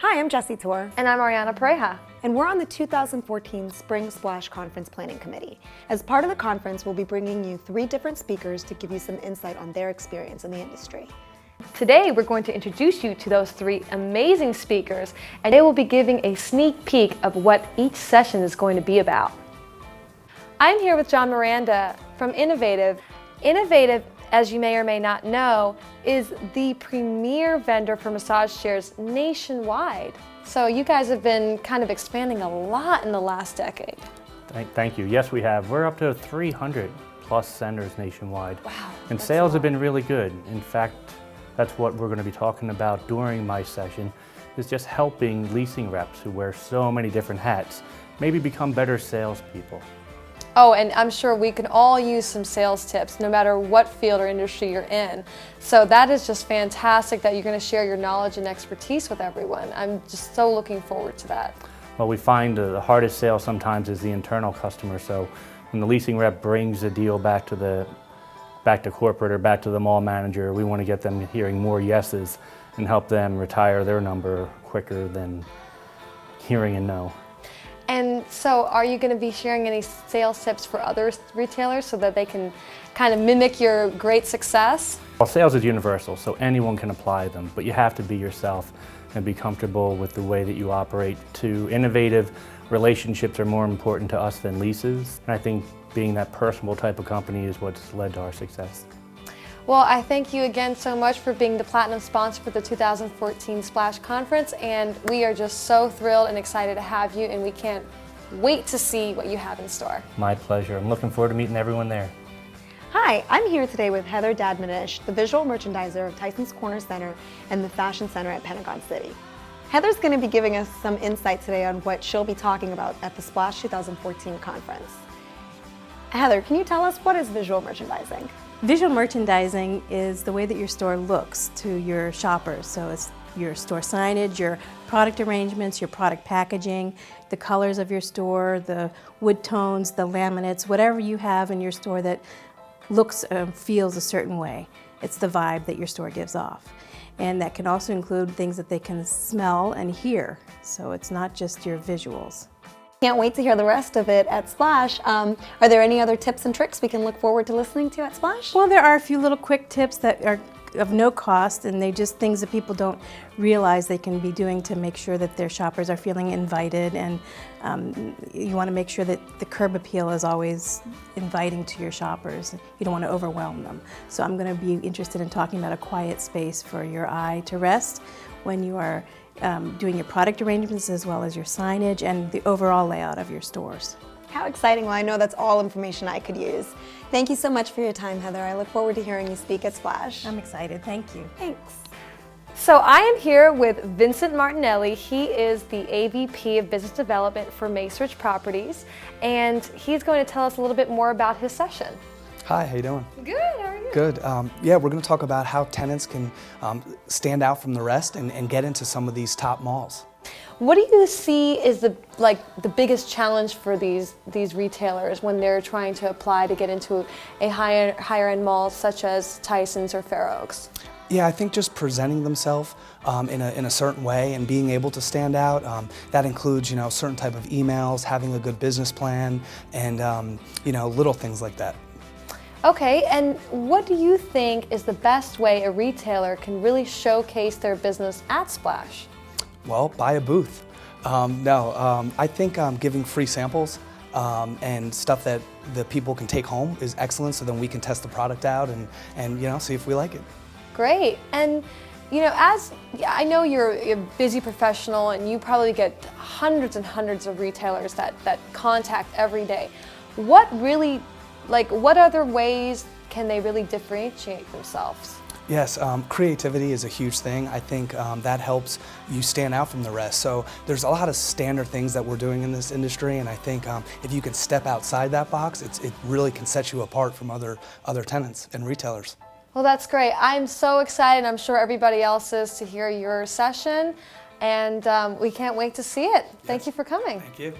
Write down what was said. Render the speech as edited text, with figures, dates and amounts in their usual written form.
Hi, I'm Jessie Tor. And I'm Ariana Pareja. And we're on the 2014 Spring Splash Conference Planning Committee. As part of the conference, we'll be bringing you 3 different speakers to give you some insight on their experience in the industry. Today, we're going to introduce you to those 3 amazing speakers, and they will be giving a sneak peek of what each session is going to be about. I'm here with John Miranda from Innovative. Innovative, as you may or may not know, is the premier vendor for massage chairs nationwide. So you guys have been kind of expanding a lot in the last decade. Thank you. Yes, we have. We're up to 300 plus centers nationwide. Wow. And sales have been really good. In fact, that's what we're going to be talking about during my session, is just helping leasing reps who wear so many different hats maybe become better salespeople. Oh, and I'm sure we can all use some sales tips, no matter what field or industry you're in. So that is just fantastic that you're going to share your knowledge and expertise with everyone. I'm just so looking forward to that. Well, we find the hardest sale sometimes is the internal customer. So when the leasing rep brings a deal back to corporate or back to the mall manager, we want to get them hearing more yeses and help them retire their number quicker than hearing a no. And so are you going to be sharing any sales tips for other retailers so that they can kind of mimic your great success? Well, sales is universal, so anyone can apply them, but you have to be yourself and be comfortable with the way that you operate. To Innovative, relationships are more important to us than leases, and I think being that personable type of company is what's led to our success. Well, I thank you again so much for being the platinum sponsor for the 2014 Splash Conference, and we are just so thrilled and excited to have you, and we can't wait to see what you have in store. My pleasure. I'm looking forward to meeting everyone there. Hi, I'm here today with Heather Dadmanish, the visual merchandiser of Tyson's Corner Center and the Fashion Center at Pentagon City. Heather's going to be giving us some insight today on what she'll be talking about at the Splash 2014 conference. Heather, can you tell us what is visual merchandising? Visual merchandising is the way that your store looks to your shoppers. So it's your store signage, your product arrangements, your product packaging, the colors of your store, the wood tones, the laminates, whatever you have in your store that looks and feels a certain way. It's the vibe that your store gives off. And that can also include things that they can smell and hear. So it's not just your visuals. Can't wait to hear the rest of it at Splash. Are there any other tips and tricks we can look forward to listening to at Splash? Well, there are a few little quick tips that are of no cost, and they just things that people don't realize they can be doing to make sure that their shoppers are feeling invited, and you want to make sure that the curb appeal is always inviting to your shoppers. You don't want to overwhelm them. So I'm going to be interested in talking about a quiet space for your eye to rest when you are doing your product arrangements as well as your signage and the overall layout of your stores. How exciting. Well, I know that's all information I could use. Thank you so much for your time, Heather. I look forward to hearing you speak at Splash. I'm excited. Thank you. Thanks. So I am here with Vincent Martinelli. He is the AVP of Business Development for Macerich Properties, and he's going to tell us a little bit more about his session. Hi, how you doing? Good, how are you? Good. Yeah, we're going to talk about how tenants can stand out from the rest and get into some of these top malls. What do you see is the biggest challenge for these retailers when they're trying to apply to get into a higher end mall such as Tyson's or Fair Oaks? Yeah, I think just presenting themselves in a certain way and being able to stand out. That includes, certain type of emails, having a good business plan, and little things like that. Okay, and what do you think is the best way a retailer can really showcase their business at Splash? Well, buy a booth. I think giving free samples and stuff that the people can take home is excellent, so then we can test the product out and see if we like it. Great, and as I know you're a busy professional and you probably get hundreds and hundreds of retailers that contact every day. What other ways can they really differentiate themselves? Yes, creativity is a huge thing. I think that helps you stand out from the rest. So there's a lot of standard things that we're doing in this industry, and I think if you can step outside that box, it really can set you apart from other tenants and retailers. Well, that's great. I'm so excited. I'm sure everybody else is to hear your session, and we can't wait to see it. Thank you for coming. Thank you.